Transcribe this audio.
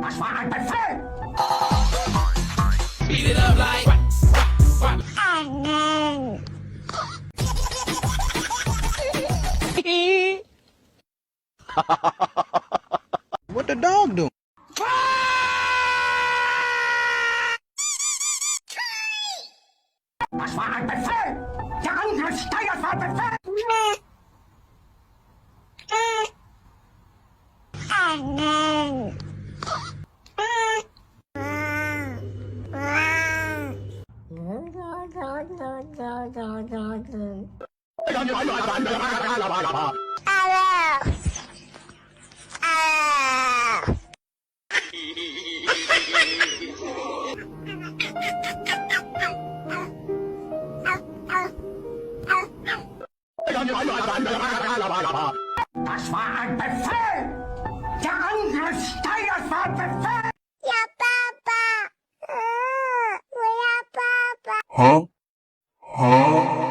Das war ein Befehl! Beat it up like What the dog do? Das war ein Befehl! Der Angriff steigert war ein Befehl! Das war ein Befehl! Der Angriff steigert war ein Befehl! Ya papa. Voy a papa. Huh? Huh?